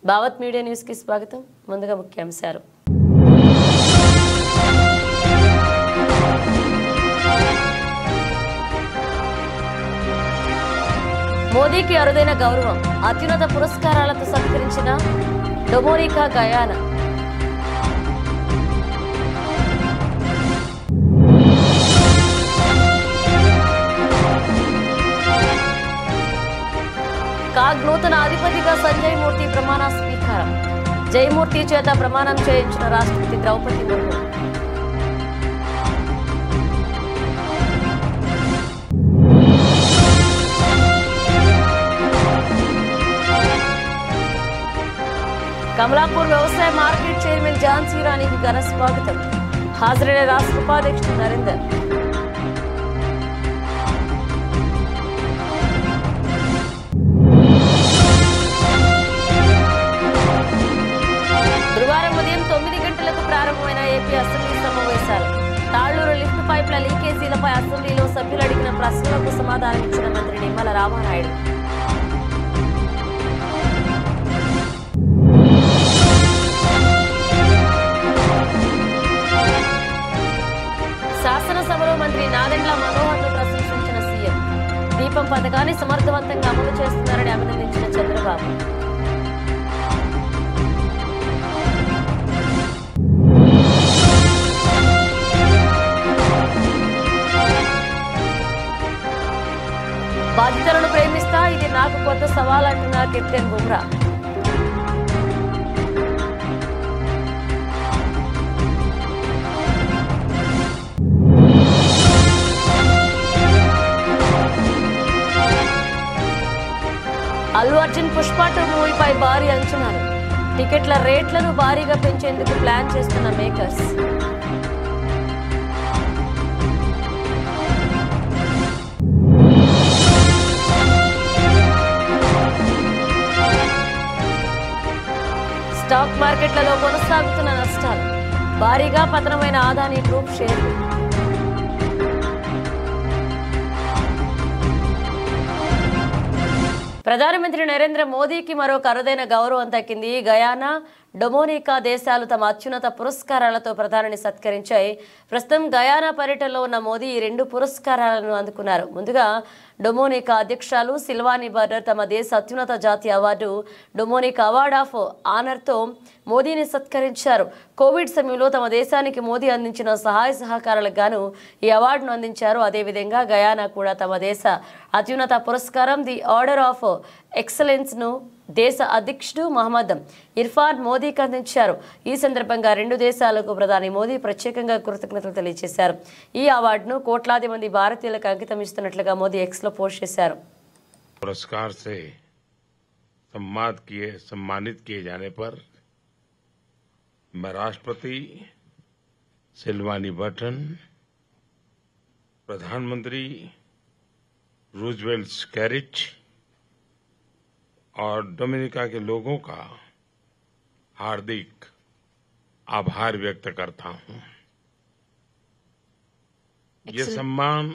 Bhavat media news కి స్వాగతం. ముందుగా ముఖ్యాంశాలు. మోదీకి అరుదైన గౌరవం, అత్యున్నత పురస్కారాలతో సత్కరించిన డొమినికా గయానా. కాగ్ నూతన అధిపతిగా సంజయ్ మూర్తి ప్రమాణ స్వీకారం. జయమూర్తి చేత ప్రమాణం చేయించిన రాష్ట్రపతి ద్రౌపది ముర్ము. కమలాపూర్ వ్యవసాయ మార్కెట్ చైర్మన్ ఝాన్సీ రాణికి ఘన స్వాగతం. హాజరైన రాష్ట్ర ఉపాధ్యక్షుడు నరేందర్. గురువారం ఉదయం 9 గంటలకు ప్రారంభమైన ఏపీ అసెంబ్లీ సమావేశాలు. తాళ్లూరు లిఫ్ట్ పైప్ల లీకేజీలపై అసెంబ్లీలో సభ్యులు అడిగిన ప్రశ్నలకు సమాధానమిచ్చిన మంత్రి నిమ్మల రామానాయుడు. శాసనసభలో మంత్రి నాదెండ్ల మనోహర్ను ప్రశంసించిన సీఎం. దీపం పథకాన్ని సమర్థవంతంగా అమలు చేస్తున్నారని అభినందించిన చంద్రబాబు. బాధితులను ప్రేమిస్తా, ఇది నాకు కొత్త సవాల్ అంటున్న కెప్టెన్ బుమ్రా. అల్లు అర్జున్ పుష్ప 2 మూవీపై భారీ అంచనాలు. టికెట్ల రేట్లను భారీగా పెంచేందుకు ప్లాన్ చేస్తున్న మేకర్స్. స్టాక్ మార్కెట్లలో కొనసాగుతున్న నష్టాలు. భారీగా పతనమైన అదానీ గ్రూప్ షేర్లు. ప్రధానమంత్రి నరేంద్ర మోదీకి మరొక అరుదైన గౌరవం దక్కింది. గయానా, డొమినికా దేశాలు తమ అత్యున్నత పురస్కారాలతో ప్రధానిని సత్కరించాయి. ప్రస్తుతం గయానా పర్యటనలో ఉన్న మోదీ ఈ 2 పురస్కారాలను అందుకున్నారు. ముందుగా డొమినికా అధ్యక్షురాలు సిల్వానీ బర్డర్ తమ దేశ అత్యున్నత జాతీయ అవార్డు డొమినికా అవార్డ్ ఆఫ్ ఆనర్తో మోదీని సత్కరించారు. కోవిడ్ సమయంలో తమ దేశానికి మోదీ అందించిన సహాయ సహకారాలకు గాను ఈ అవార్డును అందించారు. అదేవిధంగా గయానా కూడా తమ దేశ అత్యున్నత పురస్కారం ది ఆర్డర్ ఆఫ్ ఎక్సలెన్స్ ను దేశ అధ్యక్షుడు మహమ్మద్ ఇర్ఫాన్ మోదీకి అందించారు. ఈ సందర్భంగా 2 దేశాలకు ప్రధాని మోదీ ప్రత్యేకంగా కృతజ్ఞతలు తెలియజేశారు. ఈ అవార్డును కోట్లాది మంది భారతీయులకు అంకితం ఇస్తున్నట్లుగా మోదీ ఎక్స్ లో పోస్ట్ చేశారు. पुरस्कार से सम्मानित किए जाने पर मैं राष्ट्रपति सिल्वानी बर्टन, प्रधानमंत्री रूजवेल्ट स्कैरिच और डोमिनिका के लोगों का हार्दिक आभार व्यक्त करता हूं. ये सम्मान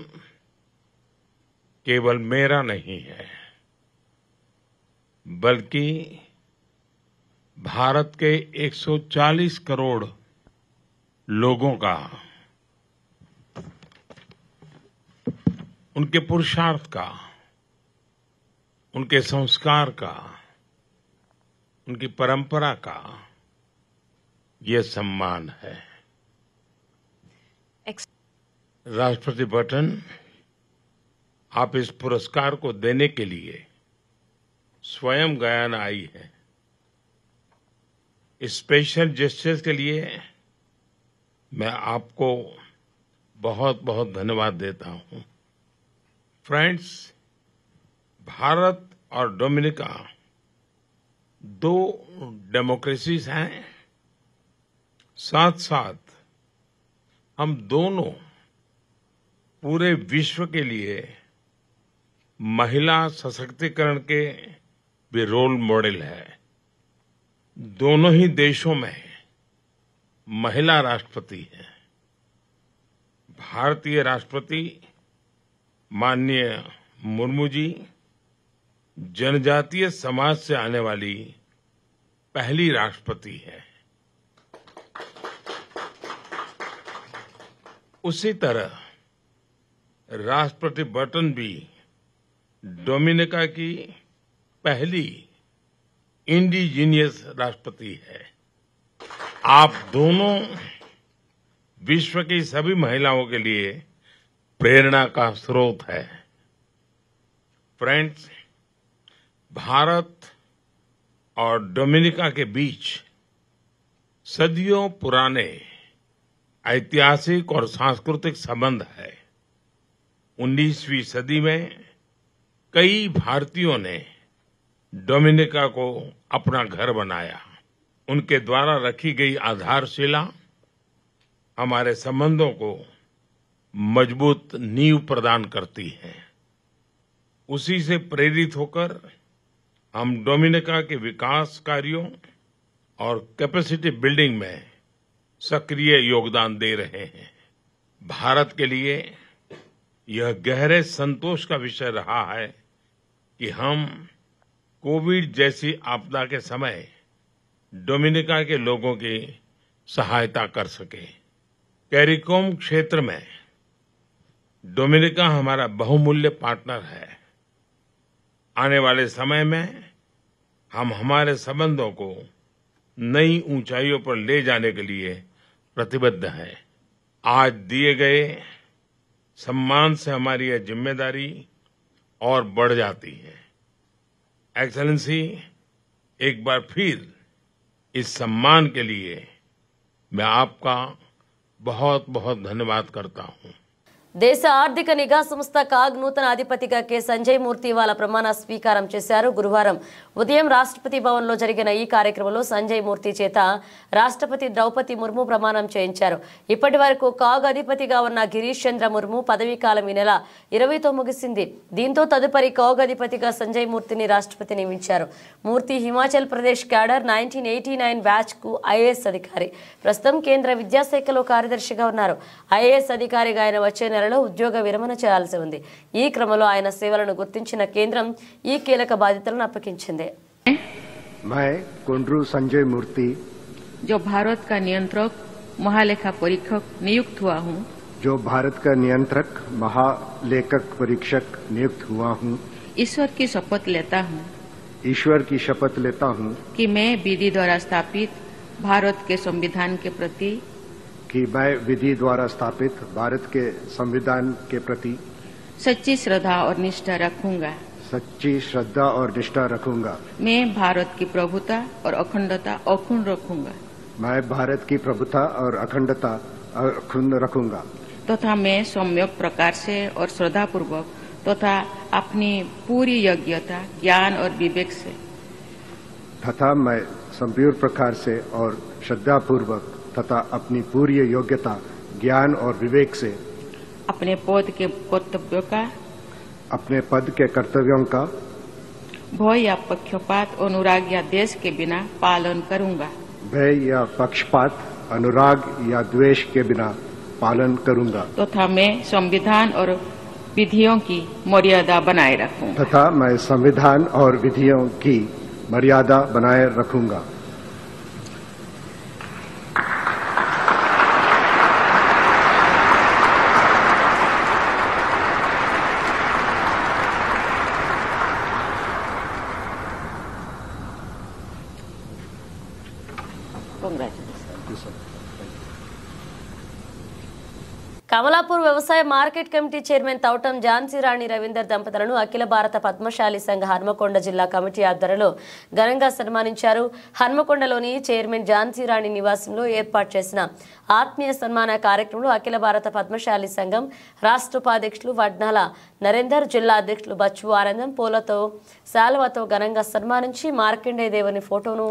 केवल मेरा नहीं है, बल्कि भारत के 140 करोड़ लोगों का, उनके पुरुषार्थ का, उनके संस्कार का, उनकी परंपरा का ये सम्मान है. राष्ट्रपति बर्टन, आप इस पुरस्कार को देने के लिए स्वयं गयाना आई है. इस स्पेशल जेस्चर के लिए मैं आपको बहुत बहुत धन्यवाद देता हूं. फ्रेंड्स, भारत और डोमिनिका 2 डेमोक्रेसीज हैं. साथ साथ हम दोनों पूरे विश्व के लिए महिला सशक्तिकरण के भी रोल मॉडल है. दोनों ही देशों में महिला राष्ट्रपति हैं. भारतीय राष्ट्रपति माननीय मुर्मू जी जनजातीय समाज से आने वाली पहली राष्ट्रपति हैं। उसी तरह राष्ट्रपति बटन भी डोमिनिका की पहली इंडिजीनियस राष्ट्रपति है। आप दोनों विश्व की सभी महिलाओं के लिए प्रेरणा का स्रोत है। फ्रेंड्स, भारत और डोमिनिका के बीच सदियों पुराने ऐतिहासिक और सांस्कृतिक संबंध है। 19वीं सदी में कई भारतीयों ने डोमिनिका को अपना घर बनाया। उनके द्वारा रखी गई आधारशिला हमारे संबंधों को मजबूत नींव प्रदान करती है। उसी से प्रेरित होकर हम डोमिनिका के विकास कार्यों और कैपेसिटी बिल्डिंग में सक्रिय योगदान दे रहे हैं। भारत के लिए यह गहरे संतोष का विषय रहा है कि हम कोविड जैसी आपदा के समय डोमिनिका के लोगों की सहायता कर सके। कैरिकोम क्षेत्र में डोमिनिका हमारा बहुमूल्य पार्टनर है। आने वाले समय में हम हमारे संबंधों को नई ऊंचाइयों पर ले जाने के लिए प्रतिबद्ध हैं। आज दिए गए सम्मान से हमारी यह जिम्मेदारी और बढ़ जाती है। एक्सेलेंसी, एक बार फिर इस सम्मान के लिए मैं आपका बहुत बहुत धन्यवाद करता हूं। దేశ ఆర్థిక నిఘా సంస్థ కాగ్ నూతన అధిపతిగా కె సంజయ్ మూర్తి ఇవాళ ప్రమాణ స్వీకారం చేశారు. గురువారం ఉదయం రాష్ట్రపతి భవన్లో జరిగిన ఈ కార్యక్రమంలో సంజయ్ మూర్తి చేత రాష్ట్రపతి ద్రౌపది ముర్ము ప్రమాణం చేయించారు. ఇప్పటి వరకు కాగ్ అధిపతిగా ఉన్న గిరీష్ చంద్ర ముర్ము పదవీ కాలం ఈ నెల 20తో ముగిసింది. దీంతో తదుపరి కాగ్ అధిపతిగా సంజయ్ మూర్తిని రాష్ట్రపతి నియమించారు. మూర్తి హిమాచల్ ప్రదేశ్ క్యాడర్ 1989 బ్యాచ్ కు ఐఏఎస్ అధికారి. ప్రస్తుతం కేంద్ర విద్యాశాఖలో కార్యదర్శిగా ఉన్నారు. ఐఏఎస్ అధికారిగా ఆయన వచ్చే ఉద్యోగ విరమణ చేయాల్సి ఉంది. ఈ క్రమంలో ఆయన సేవలను గుర్తించిన కేంద్రం ఈ కీలక బాధ్యతలను అప్పగించింది. मैं कोंड्रू संजय मूर्ति जो भारत का नियंत्रक महालेखा परीक्षक नियुक्त हुआ हूँ जो भारत का नियंत्रक महालेखक परीक्षक नियुक्त हुआ हूँ ईश्वर की शपथ लेता हूँ ईश्वर की शपथ लेता हूँ कि मैं विधि द्वारा स्थापित भारत के संविधान के प्रति कि मैं विधि द्वारा स्थापित भारत के संविधान के प्रति सच्ची श्रद्धा और निष्ठा रखूंगा सच्ची श्रद्धा और निष्ठा रखूंगा। मैं भारत की प्रभुता और अखंडता अक्षुण्ण रखूंगा मैं भारत की प्रभुता और अखंडता अक्षुण्ण रखूंगा तथा मैं सम्यक प्रकार से और श्रद्धापूर्वक तथा अपनी पूरी योग्यता ज्ञान और विवेक से तथा मैं संपूर्ण प्रकार से और श्रद्धापूर्वक तथा अपनी पूरी योग्यता ज्ञान और विवेक से अपने पद के कर्तव्यों का अपने पद के कर्तव्यों का भय या पक्षपात अनुराग या द्वेष के बिना पालन करूंगा भय या पक्षपात अनुराग या द्वेष के बिना पालन करूंगा तथा मैं संविधान और विधियों की मर्यादा बनाए रखूंगा तथा मैं संविधान और विधियों की मर्यादा बनाए रखूंगा। కమలాపూర్ వ్యవసాయ market committee chairman Thoutam Jhansi రాణి రవీందర్ దంపతులను అఖిల భారత పద్మశాలి సంఘ హన్మకొండ జిల్లా కమిటీ ఆధ్వర్యంలో ఘనంగా సన్మానించారు. హన్మకొండలోని చైర్మన్ ఝాన్సీ రాణి నివాసంలో ఏర్పాటు చేసిన ఆత్మీయ సన్మాన కార్యక్రమంలో అఖిల భారత పద్మశాలి సంఘం రాష్ట్ర ఉపాధ్యక్షులు వడ్నాల నరేందర్, జిల్లా అధ్యక్షులు బచ్చు ఆనందం పూలతో శాలువాతో ఘనంగా సన్మానించి మార్కండేయ దేవుని ఫోటోను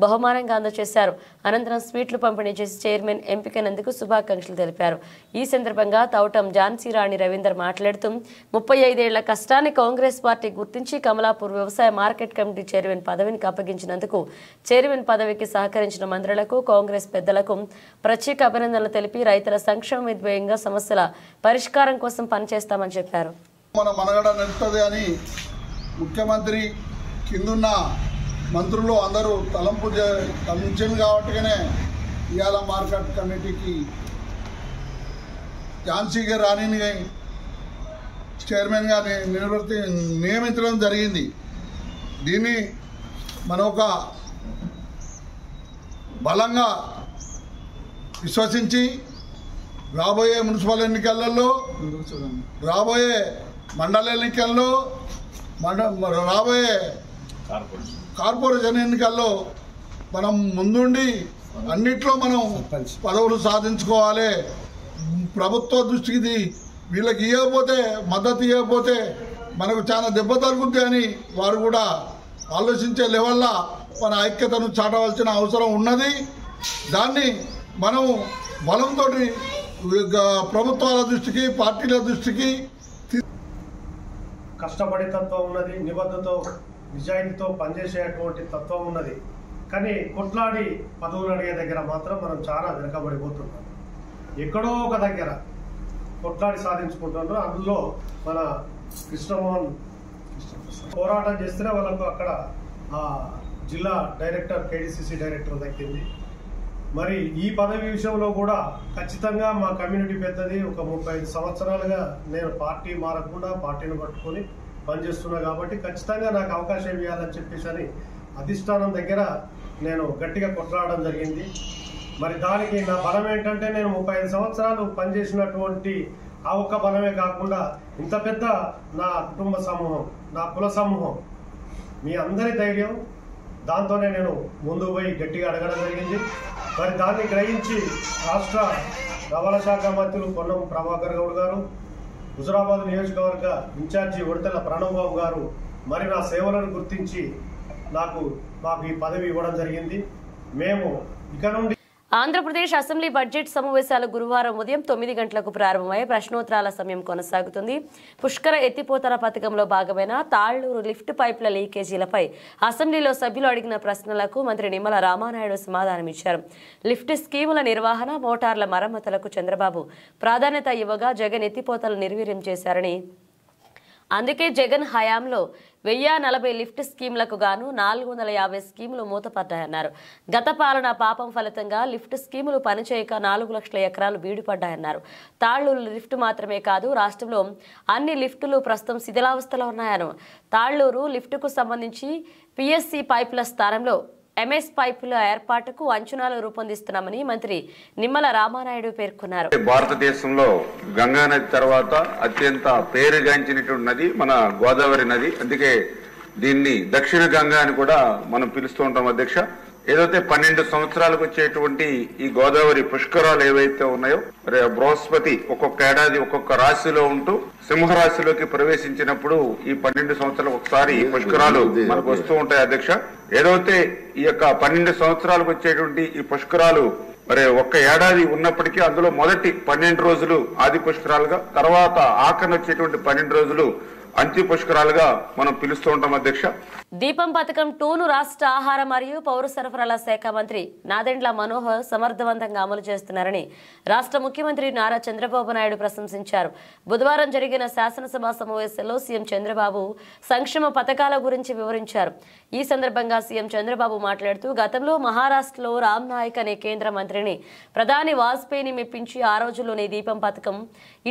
బహుమానంగా అందజేశారు. అనంతరం స్వీట్లు పంపిణీ చేసి చైర్మన్ ఎంపికైనందుకు శుభాకాంక్షలు తెలిపారు. ఈ సందర్భంగా తౌటం ఝాన్సీ రాణి రవీందర్ మాట్లాడుతూ 35 ఏళ్ల కష్టాన్ని కాంగ్రెస్ పార్టీ గుర్తించి కమలాపూర్ వ్యవసాయ మార్కెట్ కమిటీ చైర్మన్ పదవికి అప్పగించినందుకు చైర్మన్ పదవికి సహకరించిన మంత్రులకు కాంగ్రెస్ పెద్దలకు ప్రత్యేక అభినందనలు తెలిపి రైతుల సంక్షేమ విధ్యేయంగా సమస్యల పరిష్కారం కోసం పనిచేస్తామని చెప్పారు. మన మనగడ నిలుస్తుంది అని ముఖ్యమంత్రి కిందున్న మంత్రులు అందరూ తలంచారు కాబట్టిగానే ఇవాళ మార్కెట్ కమిటీకి ఝాన్సీ రాణిని చైర్మన్గా నియమించడం జరిగింది. దీన్ని మనం ఒక బలంగా విశ్వసించి రాబోయే మున్సిపల్ ఎన్నికలలో, రాబోయే మండల ఎన్నికల్లో, రాబోయే కార్పొరేషన్ ఎన్నికల్లో మనం ముందుండి అన్నిట్లో మనం పదవులు సాధించుకోవాలి. ప్రభుత్వ దృష్టికి వీళ్ళకి ఇవ్వకపోతే, మద్దతు ఇవ్వకపోతే మనకు చాలా దెబ్బ తరుగుద్ది అని వారు కూడా ఆలోచించే లెవెల్లో మన ఐక్యతను చాటవలసిన అవసరం ఉన్నది. దాన్ని మనం బలంతో ప్రభుత్వాల దృష్టికి, పార్టీల దృష్టికి కష్టపడే తత్వం ఉన్నది, నిబద్ధతో నిజాయితీతో పనిచేసేటువంటి తత్వం ఉన్నది. కానీ కొట్లాడి పదవులు అడిగే దగ్గర మాత్రం మనం చాలా వెనకబడిపోతున్నాం. ఎక్కడో ఒక దగ్గర కొట్లాడి సాధించుకుంటున్నారు. అందులో మన కృష్ణమోహన్ పోరాటం చేస్తేనే వాళ్ళకు అక్కడ జిల్లా డైరెక్టర్, కేడీసీసీ డైరెక్టర్ దక్కింది. మరి ఈ పదవి విషయంలో కూడా ఖచ్చితంగా మా కమ్యూనిటీ పెద్దది. ఒక 35 సంవత్సరాలుగా నేను పార్టీ మారకుండా పార్టీని పట్టుకొని పనిచేస్తున్నా కాబట్టి ఖచ్చితంగా నాకు అవకాశం ఇవ్వాలని చెప్పేసి అని అధిష్టానం దగ్గర నేను గట్టిగా కొట్లాడడం జరిగింది. మరి దానికి నా బలం ఏంటంటే నేను 35 సంవత్సరాలు పనిచేసినటువంటి ఆ ఒక్క బలమే కాకుండా ఇంత పెద్ద నా కుటుంబ సమూహం, నా కుల సమూహం, మీ అందరి ధైర్యం, దాంతోనే నేను ముందుకు పోయి గట్టిగా అడగడం జరిగింది. మరి దాన్ని గ్రహించి రాష్ట్ర రవాణా శాఖ మంత్రులు పొన్నం ప్రభాకర్ గౌడ్ గారు, హుజురాబాద్ నియోజకవర్గ ఇన్ఛార్జి ఉడతల ప్రణవ్ బాబు గారు మరి నా సేవలను గుర్తించి మాకు ఈ పదవి ఇవ్వడం జరిగింది. మేము ఇక నుండి ఆంధ్రప్రదేశ్ అసెంబ్లీ బడ్జెట్ సమావేశాలు గురువారం ఉదయం 9 గంటలకు ప్రారంభమై ప్రశ్నోత్తరాల సమయం కొనసాగుతుంది. పుష్కర ఎత్తిపోతల పథకంలో భాగమైన తాళ్లూరు లిఫ్ట్ పైప్ల లీకేజీలపై అసెంబ్లీలో సభ్యులు అడిగిన ప్రశ్నలకు మంత్రి నిమ్మల రామానాయుడు సమాధానమిచ్చారు. లిఫ్ట్ స్కీముల నిర్వహణ, మోటార్ల మరమ్మతులకు చంద్రబాబు ప్రాధాన్యత ఇవ్వగా జగన్ ఎత్తిపోతలు నిర్వీర్యం చేశారని, అందుకే జగన్ హయాంలో 1040 లిఫ్ట్ స్కీములకు గాను 450 స్కీములు మూతపడ్డాయన్నారు. గత పాలన పాపం ఫలితంగా లిఫ్ట్ స్కీములు పనిచేయక 4 లక్షల ఎకరాలు బీడుపడ్డాయన్నారు. తాళ్లూరు లిఫ్ట్ మాత్రమే కాదు, రాష్ట్రంలో అన్ని లిఫ్టులు ప్రస్తుతం శిథిలావస్థలో ఉన్నాయన్నారు. తాళ్లూరు లిఫ్టుకు సంబంధించి పిఎస్సి పైపుల స్థానంలో ఎంఎస్ పైపుల ఏర్పాటుకు అంచనాలు రూపొందిస్తున్నామని మంత్రి నిమ్మల రామానాయుడు పేర్కొన్నారు. భారతదేశంలో గంగా నది తర్వాత అత్యంత పేరుగాంచినటువంటి నది మన గోదావరి నది. అందుకే దీన్ని దక్షిణ గంగా అని కూడా మనం పిలుస్తూ ఉంటాం అధ్యక్ష. ఏదైతే 12 సంవత్సరాలకు వచ్చేటువంటి ఈ గోదావరి పుష్కరాలు ఏవైతే ఉన్నాయో, మరి బృహస్పతి ఒక్కొక్క ఏడాది ఒక్కొక్క రాశిలో ఉంటూ సింహరాశిలోకి ప్రవేశించినప్పుడు ఈ 12 సంవత్సరాలకు ఒకసారి పుష్కరాలు మనకు వస్తూ ఉంటాయి అధ్యక్ష. ఏదైతే ఈ యొక్క 12 సంవత్సరాలకు వచ్చేటువంటి ఈ పుష్కరాలు మరి ఒక్క ఏడాది ఉన్నప్పటికీ అందులో మొదటి 12 రోజులు ఆది పుష్కరాలుగా, తర్వాత ఆఖరణ వచ్చేటువంటి 12 రోజులు అంత్య పుష్కరాలుగా మనం పిలుస్తూ ఉంటాం అధ్యక్ష. దీపం పథకం 2ను రాష్ట్ర ఆహార మరియు పౌర సరఫరాల శాఖ మంత్రి నాదెండ్ల మనోహర్ సమర్థవంతంగా అమలు చేస్తున్నారని రాష్ట్ర ముఖ్యమంత్రి నారా చంద్రబాబు నాయుడు ప్రశంసించారు. బుధవారం జరిగిన శాసనసభ సమావేశంలో సీఎం చంద్రబాబు సంక్షేమ పథకాల గురించి వివరించారు. ఈ సందర్భంగా సీఎం చంద్రబాబు మాట్లాడుతూ, గతంలో మహారాష్ట్రలో రామ్ నాయక్ అనే కేంద్ర మంత్రిని ప్రధాని వాజ్పేయిని మెప్పించి ఆ రోజుల్లోనే దీపం పథకం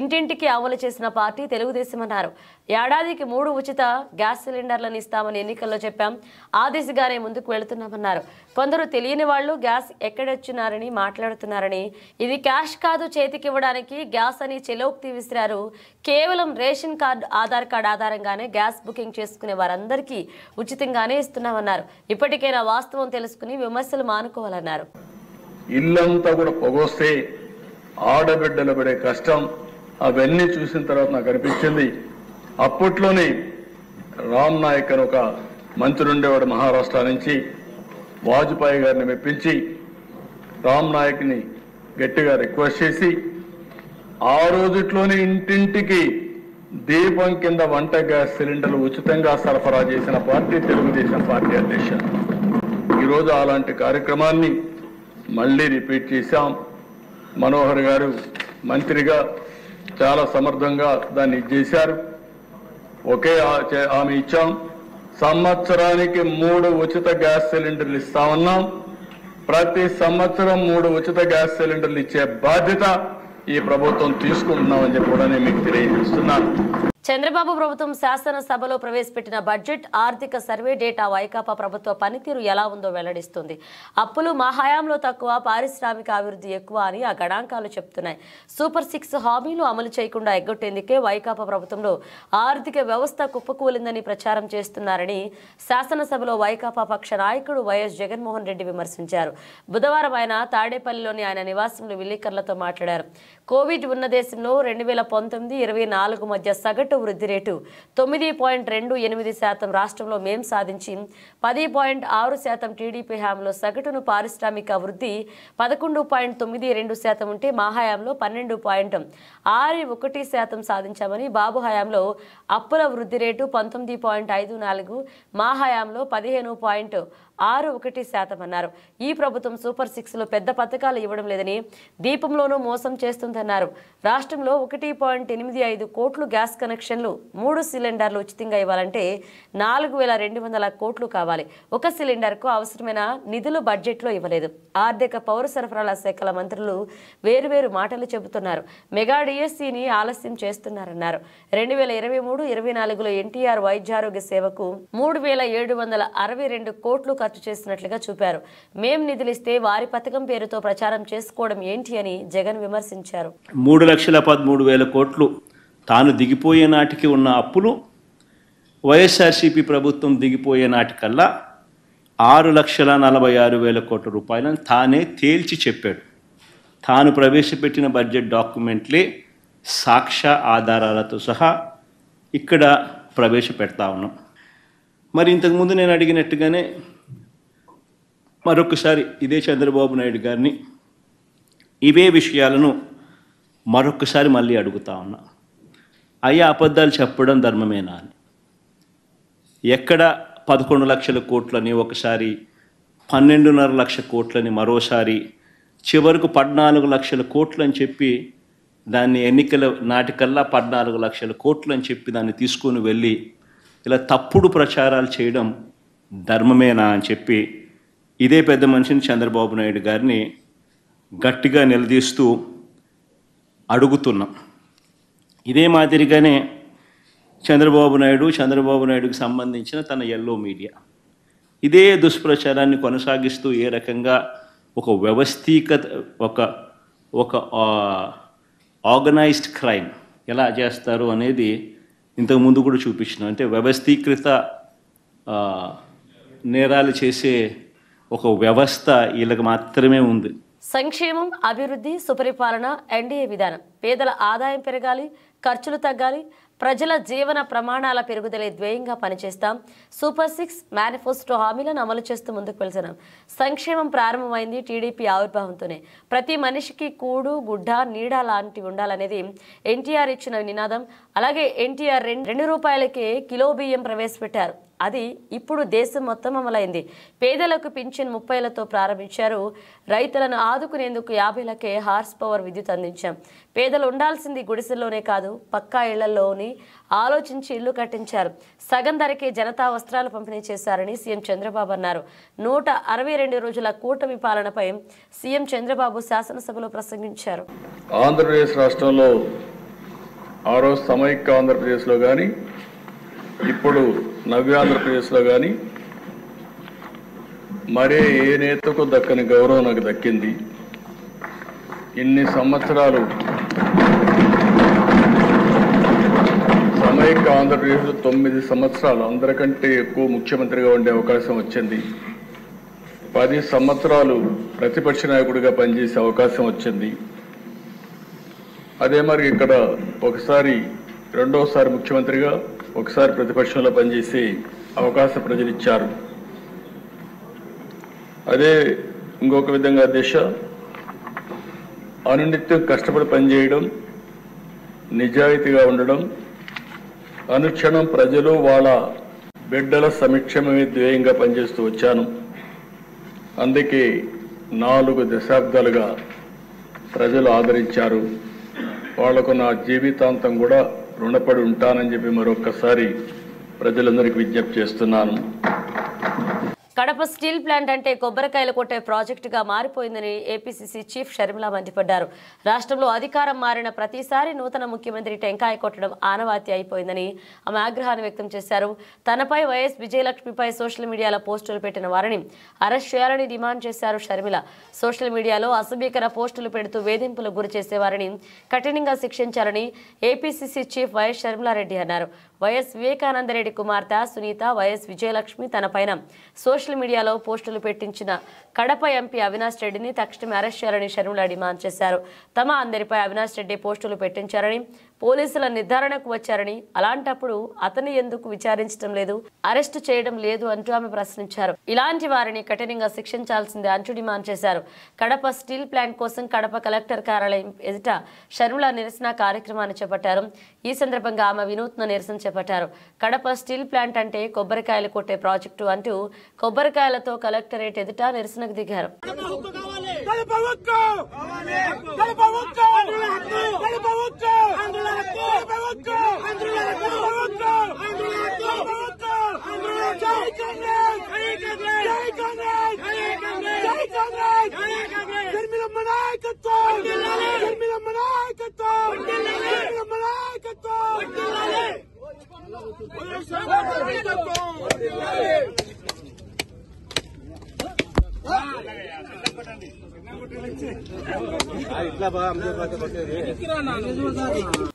ఇంటింటికి అమలు చేసిన పార్టీ తెలుగుదేశం అన్నారు. ఏడాదికి 3 ఉచిత గ్యాస్ సిలిండర్లను ఇస్తామని ఎన్నికల్లో చెప్పాం. ఆ దిశగానే ముందుకు వెళుతున్నామన్నారు. కొందరు తెలియని వాళ్లు గ్యాస్ ఎక్కడొచ్చినారని మాట్లాడుతున్నారని, ఇది క్యాష్ కాదు చేతికివ్వడానికి గ్యాస్ అని చెలోక్తి విసిరారు. కేవలం రేషన్ కార్డు, ఆధార్ కార్డు ఆధారంగానే గ్యాస్ బుకింగ్ చేసుకునే వారందరికీ ఉచితంగానే ఇస్తున్నామన్నారు. ఇప్పటికైనా వాస్తవం తెలుసుకుని విమర్శలు మానుకోవాలన్నారు. ఇల్లంతా కూడా పొగొస్తే ఆడబిడ్డలు పడే కష్టం అవన్నీ చూసిన తర్వాత నాకు అనిపించింది, అప్పట్లోనే రామ్ నాయక్ అని ఒక మంత్రి ఉండేవాడు మహారాష్ట్ర నుంచి, వాజ్పేయి గారిని మెప్పించి రామ్ నాయక్ని గట్టిగా రిక్వెస్ట్ చేసి ఆ రోజుట్లోనే ఇంటింటికి దీపం కింద వంట గ్యాస్ సిలిండర్లు ఉచితంగా సరఫరా చేసిన పార్టీ తెలుగుదేశం పార్టీ అధ్యక్ష. ఈరోజు అలాంటి కార్యక్రమాన్ని మళ్ళీ రిపీట్ చేశాం. మనోహర్ గారు మంత్రిగా చాలా సమర్థంగా దాన్ని చేశారు. ఒకే హామీ ఇచ్చాం. సంవత్సరానికి 3 ఉచిత గ్యాస్ సిలిండర్లు ఇస్తా ఉన్నాం. ప్రతి సంవత్సరం 3 ఉచిత గ్యాస్ సిలిండర్లు ఇచ్చే బాధ్యత ఈ ప్రభుత్వం తీసుకుంటున్నామని చెప్పి కూడా నేను మీకు తెలియజేస్తున్నాను. చంద్రబాబు ప్రభుత్వం శాసనసభలో ప్రవేశపెట్టిన బడ్జెట్ ఆర్థిక సర్వే డేటా వైకాపా ప్రభుత్వ పనితీరు ఎలా ఉందో వెల్లడిస్తుంది. అప్పులు మా హయాంలో తక్కువ, పారిశ్రామిక అభివృద్ధి ఎక్కువ అని ఆ గణాంకాలు చెప్తున్నాయి. సూపర్ 6 హామీలు అమలు చేయకుండా ఎగ్గొట్టేందుకే వైకాపా ప్రభుత్వంలో ఆర్థిక వ్యవస్థ కుప్పకూలిందని ప్రచారం చేస్తున్నారని శాసనసభలో వైకాపా పక్ష నాయకుడు వైఎస్ జగన్మోహన్ రెడ్డి విమర్శించారు. బుధవారం ఆయన తాడేపల్లిలోని ఆయన నివాసంలో విలేకరులతో మాట్లాడారు. కోవిడ్ ఉన్న దేశంలో 2019-24 మధ్య సగటు వృద్ధి రేటు 9.28%, రాష్ట్రంలో మేం సాధించి 10.6%, టీడీపీ హయాంలో సగటును పారిశ్రామిక వృద్ధి 11.92% ఉంటే మా హయాంలో 12.61% సాధించామని, బాబు హయాంలో అప్పుల వృద్ధి రేటు 19.54, మా హయాంలో 15.61% అన్నారు. ఈ ప్రభుత్వం సూపర్ 6లో పెద్ద పథకాలు ఇవ్వడం లేదని, దీపంలోనూ మోసం చేస్తుందన్నారు. రాష్ట్రంలో 1.85 కోట్లు గ్యాస్ కనెక్షన్లు, 3 సిలిండర్లు ఉచితంగా ఇవ్వాలంటే 4,200 కోట్లు కావాలి. ఒక సిలిండర్కు అవసరమైన నిధులు బడ్జెట్లో ఇవ్వలేదు. ఆర్థిక పౌర సరఫరాల శాఖల మంత్రులు వేరువేరు మాటలు చెబుతున్నారు. మెగా డిఎస్సిని ఆలస్యం చేస్తున్నారన్నారు. 2023-24లో ఎన్టీఆర్ వైద్యారోగ్య సేవకు 3,762 కోట్లు ఖర్చు చేసినట్లుగా చూపారు. మేం నిధులిస్తే వారి పథకం పేరుతో ప్రచారం చేసుకోవడం ఏంటి అని జగన్ విమర్శించారు. 3,13,000 కోట్లు తాను దిగిపోయే నాటికి ఉన్న అప్పులు వైఎస్ఆర్సీపీ ప్రభుత్వం దిగిపోయే నాటికల్లా 6,46,000 కోట్ల రూపాయలను తానే తేల్చి చెప్పాడు. తాను ప్రవేశపెట్టిన బడ్జెట్ డాక్యుమెంట్లే సాక్ష్య ఆధారాలతో సహా ఇక్కడ ప్రవేశపెడతా ఉన్నాం. మరి ఇంతకుముందు నేను అడిగినట్టుగానే మరొకసారి ఇదే చంద్రబాబు నాయుడు గారిని ఇవే విషయాలను మరొకసారి మళ్ళీ అడుగుతా ఉన్నా. అయ్యా, అబద్ధాలు చెప్పడం ధర్మమేనా అని. ఎక్కడ 11 లక్షల కోట్లని ఒకసారి, 12.5 లక్షల కోట్లని మరోసారి, చివరకు 14 లక్షల కోట్లు అని చెప్పి దాన్ని ఎన్నికల నాటికల్లా 14 లక్షల కోట్లు అని చెప్పి దాన్ని తీసుకొని వెళ్ళి ఇలా తప్పుడు ప్రచారాలు చేయడం ధర్మమేనా అని చెప్పి ఇదే పెద్ద మనిషిని చంద్రబాబు నాయుడు గారిని గట్టిగా నిలదీస్తూ అడుగుతున్నాం. ఇదే మాదిరిగానే చంద్రబాబు నాయుడుకి సంబంధించిన తన ఎల్లో మీడియా ఇదే దుష్ప్రచారాన్ని కొనసాగిస్తూ ఏ రకంగా ఒక ఒక ఆర్గనైజ్డ్ క్రైమ్ ఎలా చేస్తారు అనేది ఇంతకుముందు కూడా చూపించిన, అంటే వ్యవస్థీకృత నేరాలు చేసే ఒక వ్యవస్థ వీళ్ళకి మాత్రమే ఉంది. సంక్షేమం, అభివృద్ధి, సుపరిపాలన ఎన్డీఏ విధానం. పేదల ఆదాయం పెరగాలి, ఖర్చులు తగ్గాలి, ప్రజల జీవన ప్రమాణాల పెరుగుదలే ధ్యేయంగా పనిచేస్తాం. సూపర్ 6 మేనిఫెస్టో హామీలను అమలు చేస్తూ ముందుకు వెళ్తున్నాం. సంక్షేమం ప్రారంభమైంది టీడీపీ ఆవిర్భావంతోనే. ప్రతి మనిషికి కూడు, గుడ్డ, నీడ లాంటివి ఉండాలనేది ఎన్టీఆర్ ఇచ్చిన నినాదం. అలాగే ఎన్టీఆర్ 2 రూపాయలకే కిలో బియ్యం ప్రవేశపెట్టారు. అది ఇప్పుడు దేశం మొత్తం అమలైంది. పేదలకు పింఛన్ 30లతో ప్రారంభించారు. రైతులను ఆదుకునేందుకు 50లకే హార్స్ పవర్ విద్యుత్ అందించాం. పేదలు ఉండాల్సింది గుడిసెల్లోనే కాదు, పక్కా ఇళ్లలోని ఆలోచించి ఇల్లు కట్టించారు. సగం ధరకే జనతా వస్త్రాలు పంపిణీ చేశారని సీఎం చంద్రబాబు అన్నారు. 162 రోజుల కూటమి పాలనపై సీఎం చంద్రబాబు శాసనసభలో ప్రసంగించారు. ఆంధ్రప్రదేశ్ రాష్ట్రంలో ఆ రోజు సమైక్య ఆంధ్రప్రదేశ్లో కానీ, ఇప్పుడు నవ్య ఆంధ్రప్రదేశ్లో కానీ మరే ఏ నేతకు దక్కని గౌరవం నాకు దక్కింది. ఇన్ని సంవత్సరాలు సమైక్య ఆంధ్రప్రదేశ్లో 9 సంవత్సరాలు అందరికంటే ఎక్కువ ముఖ్యమంత్రిగా ఉండే అవకాశం వచ్చింది. 10 సంవత్సరాలు ప్రతిపక్ష నాయకుడిగా పనిచేసే అవకాశం వచ్చింది. అదే మరి ఇక్కడ ఒకసారి రెండోసారి ముఖ్యమంత్రిగా, ఒకసారి ప్రతిపక్షంలో పనిచేసే అవకాశం ప్రజలు ఇచ్చారు. అదే ఇంకొక విధంగా దిశ అనునిత్యం కష్టపడి పనిచేయడం, నిజాయితీగా ఉండడం, అనుక్షణం ప్రజలు వాళ్ళ బిడ్డల సంక్షేమమే ధ్యేయంగా పనిచేస్తూ వచ్చాను. అందుకే 4 దశాబ్దాలుగా ప్రజలు ఆదరించారు. వాళ్లకు నా జీవితాంతం కూడా రుణపడి ఉంటానని చెప్పి మరొక్కసారి ప్రజలందరికీ విజ్ఞప్తి చేస్తున్నాను. కడప స్టీల్ ప్లాంట్ అంటే కొబ్బరికాయలు కొట్టే ప్రాజెక్టుగా మారిపోయిందని ఏపీసీసీ చీఫ్ షర్మిల మండిపడ్డారు. రాష్ట్రంలో అధికారం మారిన ప్రతిసారి నూతన ముఖ్యమంత్రి టెంకాయ కొట్టడం ఆనవాయితీ అయిపోయిందని ఆమె ఆగ్రహాన్ని వ్యక్తం చేశారు. తనపై వైఎస్ విజయలక్ష్మిపై సోషల్ మీడియాలో పోస్టులు పెట్టిన వారిని అరెస్ట్ చేయాలని డిమాండ్ చేశారు షర్మిల. సోషల్ మీడియాలో అసభ్యకర పోస్టులు పెడుతూ వేధింపులకు గురి చేసేవారిని కఠినంగా శిక్షించాలని ఏపీసీసీ చీఫ్ వైఎస్ షర్మిలారెడ్డి అన్నారు. వైఎస్ వివేకానందరెడ్డి కుమార్తె సునీత, వైఎస్ విజయలక్ష్మి తనపైన సోషల్ మీడియాలో పోస్టులు పెట్టించిన కడప ఎంపీ అవినాష్ రెడ్డిని తక్షణమే అరెస్ట్ చేయాలని షర్మిల డిమాండ్ చేశారు. తమ అందరిపై అవినాష్ రెడ్డి పోస్టులు పెట్టించారని, పోలీసుల నిర్ధారణకు వచ్చారని, అలాంటప్పుడు అతన్ని ఎందుకు విచారించడం లేదు, అరెస్టు చేయడం లేదు అంటూ ఆమె ప్రశ్నించారు. ఇలాంటి వారిని కఠినంగా శిక్షించాల్సిందే అంటూ డిమాండ్ చేశారు. కడప స్టీల్ ప్లాంట్ కోసం కడప కలెక్టర్ కార్యాలయం ఎదుట షర్మిల నిరసన కార్యక్రమాన్ని చేపట్టారు. ఈ సందర్భంగా ఆమె వినూత్న నిరసన చేపట్టారు. కడప స్టీల్ ప్లాంట్ అంటే కొబ్బరికాయలు కొట్టే ప్రాజెక్టు అంటూ కొబ్బరికాయలతో కలెక్టరేట్ ఎదుట నిరసనకు దిగారు.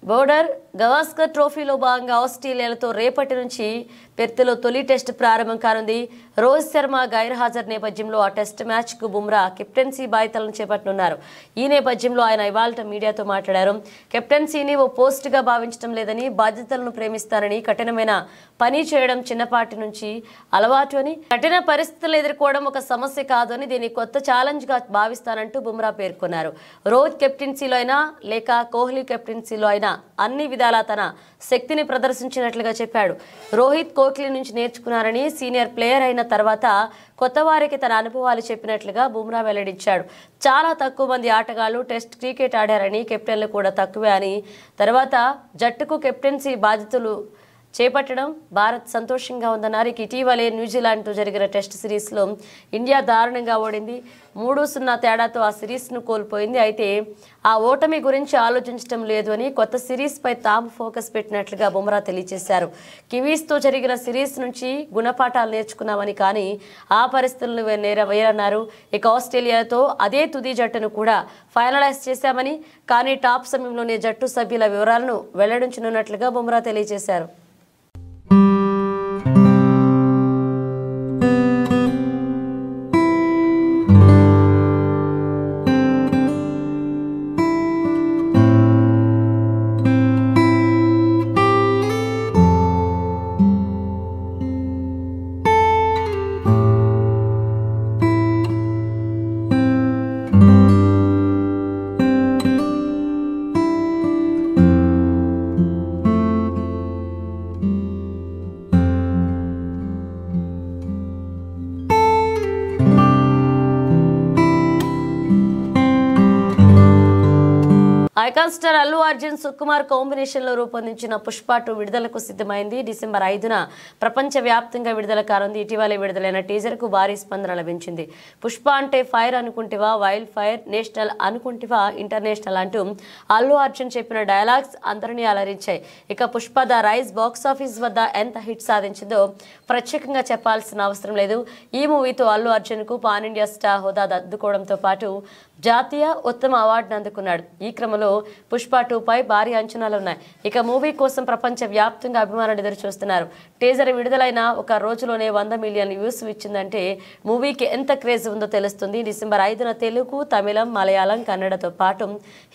బోర్డర్ గవాస్కర్ ట్రోఫీలో భాగంగా ఆస్ట్రేలియాలతో రేపటి నుంచి పెర్త్లో తొలి టెస్ట్ ప్రారంభం కానుంది. రోహిత్ శర్మ గైర్హాజరు నేపథ్యంలో ఆ టెస్ట్ మ్యాచ్ కు బుమ్రా కెప్టెన్సీ బాధ్యతలను చేపట్టనున్నారు. ఈ నేపథ్యంలో ఆయన ఇవాళ మీడియాతో మాట్లాడారు. కెప్టెన్సీని ఓ పోస్ట్ గా భావించడం లేదని, బాధ్యతలను ప్రేమిస్తానని, కఠినమైన పని చేయడం చిన్నపాటి నుంచి అలవాటు అని, కఠిన పరిస్థితులు ఎదుర్కోవడం ఒక సమస్య కాదు అని, దీన్ని కొత్త ఛాలెంజ్ గా భావిస్తానంటూ బుమ్రా పేర్కొన్నారు. రోహిత్ కెప్టెన్సీలో అయినా లేక కోహ్లీ కెప్టెన్సీలో అయినా అన్ని విధాలా తన శక్తిని ప్రదర్శించినట్లుగా చెప్పాడు. రోహిత్ కోహ్లీ నుంచి నేర్చుకున్నారని, సీనియర్ ప్లేయర్ అయిన తర్వాత కొత్త వారికి తన అనుభవాలు చెప్పినట్లుగా బుమ్రా వెల్లడించాడు. చాలా తక్కువ మంది ఆటగాళ్లు టెస్ట్ క్రికెట్ ఆడారని, కెప్టెన్లు కూడా తక్కువే అని, తర్వాత జట్టుకు కెప్టెన్సీ బాధ్యతలు చేపట్టడం భారత్ సంతోషంగా ఉందన్నారు. ఇటీవలే న్యూజిలాండ్తో జరిగిన టెస్ట్ సిరీస్లో ఇండియా దారుణంగా ఓడింది. 3-0 తేడాతో ఆ సిరీస్ను కోల్పోయింది. అయితే ఆ ఓటమి గురించి ఆలోచించడం లేదు అని, కొత్త సిరీస్పై తాము ఫోకస్ పెట్టినట్లుగా బుమ్రా తెలియజేశారు. కివీస్తో జరిగిన సిరీస్ నుంచి గుణపాఠాలు నేర్చుకున్నామని, కానీ ఆ పరిస్థితులను వేరన్నారు. ఇక ఆస్ట్రేలియాతో అదే తుది జట్టును కూడా ఫైనలైజ్ చేశామని, కానీ టాప్ సమయంలోనే జట్టు సభ్యుల వివరాలను వెల్లడించనున్నట్లుగా బుమ్రా తెలియజేశారు. Icon star Allu Arjun Sukumar combination లో రూపొందించిన పుష్ప 2 విడుదలకు సిద్ధమైంది. డిసెంబర్ 5న ప్రపంచ వ్యాప్తంగా విడుదల కానుంది. ఇటీవలే విడుదలైన టీజర్ కు భారీ స్పందన లభించింది. పుష్ప అంటే ఫైర్ అనుకుంటివా, వైల్డ్ ఫైర్, నేషనల్ అనుకుంటివా, ఇంటర్నేషనల్ అంటూ అల్లు అర్జున్ చెప్పిన డైలాగ్స్ అందరినీ అలరించాయి. ఇక పుష్ప ద రైజ్ బాక్సాఫీస్ వద్ద ఎంత హిట్ సాధించిందో ప్రత్యేకంగా చెప్పాల్సిన అవసరం లేదు. ఈ మూవీతో అల్లు అర్జున్ కు పాన్ ఇండియా స్టార్ హోదా అందుకోవడంతో పాటు జాతీయ ఉత్తమ అవార్డును అందుకున్నాడు. ఈ క్రమంలో పుష్ప 2పై భారీ అంచనాలు ఉన్నాయి. ఇక మూవీ కోసం ప్రపంచ వ్యాప్తంగా అభిమానులు ఎదురు చూస్తున్నారు. టీజర్ విడుదలైన ఒక రోజులోనే 100 మిలియన్ వ్యూస్ ఇచ్చిందంటే మూవీకి ఎంత క్రేజ్ ఉందో తెలుస్తుంది. డిసెంబర్ 5న తెలుగు, తమిళం, మలయాళం, కన్నడతో పాటు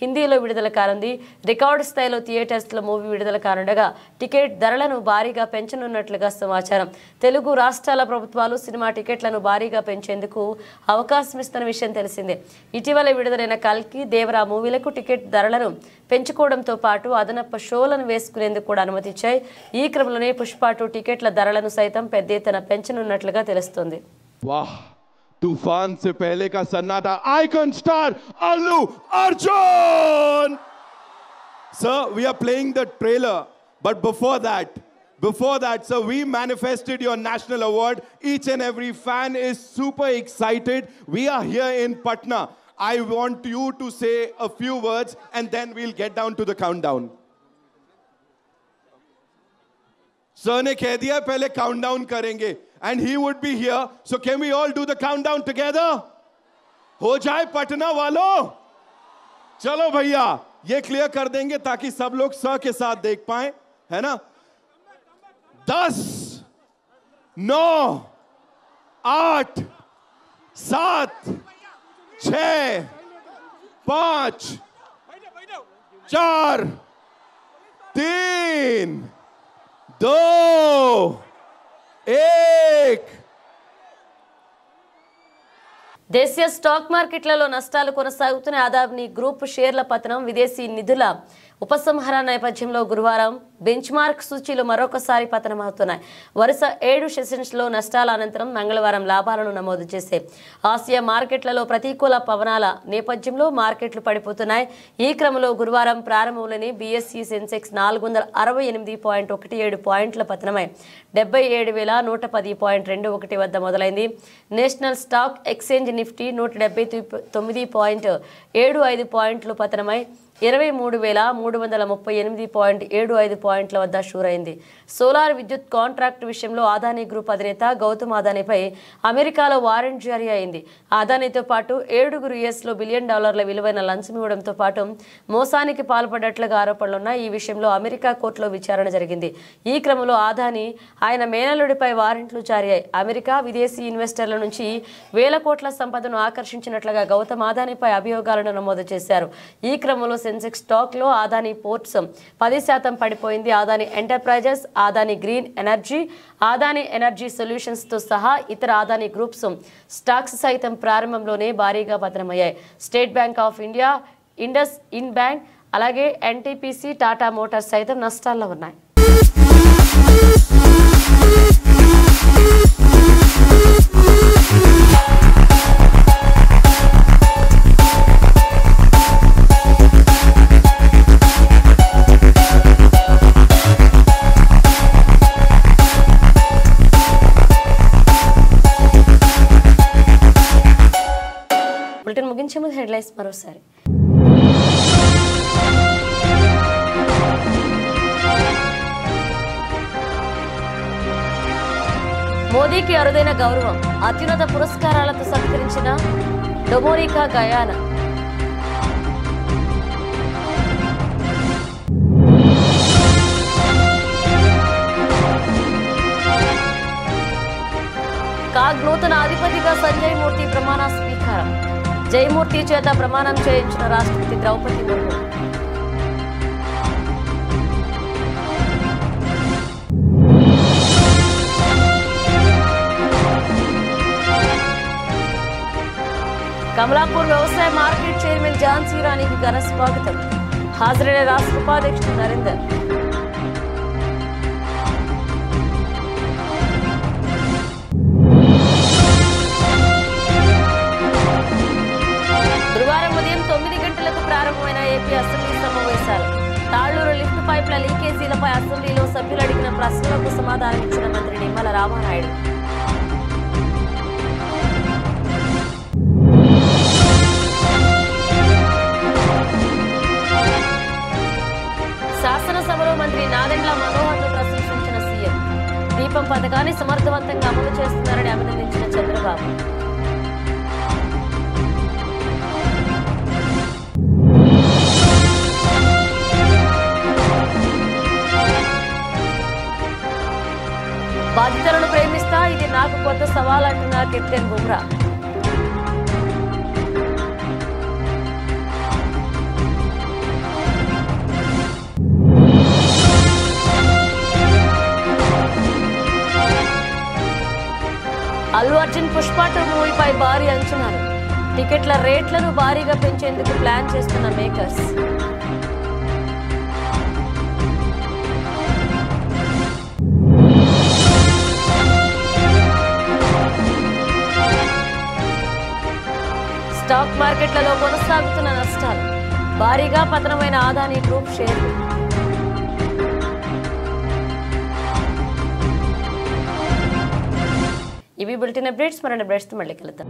హిందీలో విడుదల కానుంది. రికార్డు స్థాయిలో థియేటర్స్లో మూవీ విడుదల కానుండగా టికెట్ ధరలను భారీగా పెంచనున్నట్లుగా సమాచారం. తెలుగు రాష్ట్రాల ప్రభుత్వాలు సినిమా టికెట్లను భారీగా పెంచేందుకు అవకాశం ఇస్తున్న విషయం తెలిసిందే. ఇటీవల విడుదలైన కల్కి, దేవరా మూవీలకు టికెట్ ధరలను పెంచుకోవడంతో పాటు అదనపు షోలను వేసుకునేందుకు కూడా అనుమతిచ్చాయి. ఈ క్రమంలోనే పుష్ప 2 టికెట్ల ధరలను సైతం పెద్ద ఎత్తున పెంచనున్నట్లుగా తెలుస్తోంది. वाह, तूफान से पहले का सन्नाटा, icon star Allu Arjun. Sir, we are playing the trailer But before that, sir, we manifested your national award. Each and every fan is super excited. We are here in Patna. I want you to say a few words and then we'll get down to the countdown. Sir ne keh diya pehle countdown karenge and he would be here. So can we all do the countdown together? Ho jaye Patna walo. Chalo bhaiya, ye clear kar denge ताकि सब लोग sir के साथ देख पाएं, है ना? 10, 9, 8, 7, 6, 5, 4, 3, 2, 1. దేశీయ స్టాక్ మార్కెట్లలో నష్టాలు కొనసాగుతున్న అదాని గ్రూప్ షేర్ల పతనం విదేశీ నిధుల ఉపసంహరణ నేపథ్యంలో గురువారం బెంచ్ మార్క్ సూచీలు మరొకసారి పతనమవుతున్నాయి. వరుస 7 సెషన్స్లో నష్టాల అనంతరం మంగళవారం లాభాలను నమోదు చేసే ఆసియా మార్కెట్లలో ప్రతికూల పవనాల నేపథ్యంలో మార్కెట్లు పడిపోతున్నాయి. ఈ క్రమంలో గురువారం ప్రారంభంలోని బీఎస్ఈ సెన్సెక్స్ 468.17 పాయింట్ల పతనమై 77,110.21 వద్ద మొదలైంది. నేషనల్ స్టాక్ ఎక్స్చేంజ్ నిఫ్టీ 179.75 పాయింట్లు పతనమై 23,338.75 పాయింట్ల వద్ద షూరైంది. సోలార్ విద్యుత్ కాంట్రాక్ట్ విషయంలో అదానీ గ్రూప్ అధినేత గౌతమ్ అదానీపై అమెరికాలో వారెంట్ జారీ అయింది. అదానీతో పాటు 7 యుఎస్లో $1 బిలియన్ విలువైన లంచం ఇవ్వడంతో పాటు మోసానికి పాల్పడ్డట్లుగా ఆరోపణలున్న ఈ విషయంలో అమెరికా కోర్టులో విచారణ జరిగింది. ఈ క్రమంలో అదానీ ఆయన మేనల్లుడిపై వారెంట్లు జారీ అయ్యాయి. అమెరికా విదేశీ ఇన్వెస్టర్ల నుంచి వేల కోట్ల సంపదను ఆకర్షించినట్లుగా గౌతమ్ అదానీపై అభియోగాలను నమోదు చేశారు. ఈ క్రమంలో సెన్సెక్స్ స్టాక్ లో అదానీ పోర్ట్స్ 10% పడిపోయింది. Adani enterprises, Adani green energy, Adani energy solutions తో సహా ఇతర అదానీ గ్రూప్స్ స్టాక్స్ సైతం ప్రారంభంలోనే భారీగా పతనమయ్యాయి. State bank of India, IndusInd bank, అలాగే ఎన్టీపీసీ, టాటా మోటార్స్ సైతం నష్టాల్లో ఉన్నాయి. ముగించే ముందు హెడ్లైన్స్ మరోసారి. మోదీకి అరుదైన గౌరవం, అత్యున్నత పురస్కారాలతో సత్కరించిన డొమోనికా గయానా. కాగ్ నూతన అధిపతిగా సంజయ్ మూర్తి ప్రమాణ స్వీకారం. జయమూర్తి చేత ప్రమాణం చేయించిన రాష్ట్రపతి ద్రౌపది ముర్ము. కమలాపూర్ వ్యవసాయ మార్కెట్ చైర్మన్ ఝాన్సీ రాణికి ఘన స్వాగతం. హాజరైన రాష్ట్ర ఉపాధ్యక్షుడు నరేందర్. గురువారం ఉదయం 9 గంటలకు ప్రారంభమైన ఏపీ అసెంబ్లీ సమావేశాలు. తాళ్లూరు లిఫ్ట్ పైప్ల లీకేజీలపై అసెంబ్లీలో సభ్యులు అడిగిన ప్రశ్నలకు సమాధానమిచ్చిన మంత్రి నిమ్మల రామానాయుడు. శాసనసభలో మంత్రి నాదెండ్ల మనోహర్ను ప్రశంసించిన సీఎం. దీపం పథకాన్ని సమర్థవంతంగా అమలు చేస్తున్నారని అభినందించిన చంద్రబాబు. బాధితులను ప్రేమిస్తా, ఇది నాకు కొత్త సవాల్ అంటున్న కెప్టెన్ బుమ్రా. అల్లు అర్జున్ పుష్ప 2 మూవీపై భారీ అంచనాలు. టికెట్ల రేట్లను భారీగా పెంచేందుకు ప్లాన్ చేస్తున్న మేకర్స్. స్టాక్ మార్కెట్లలో కొనసాగుతున్న నష్టాలు. భారీగా పతనమైన అదానీ గ్రూప్ షేర్లు. ఇవి బులెటిన్ అప్డేట్స్. మరిన్ని అప్డేట్స్తో మళ్ళీ కలుద్దాం.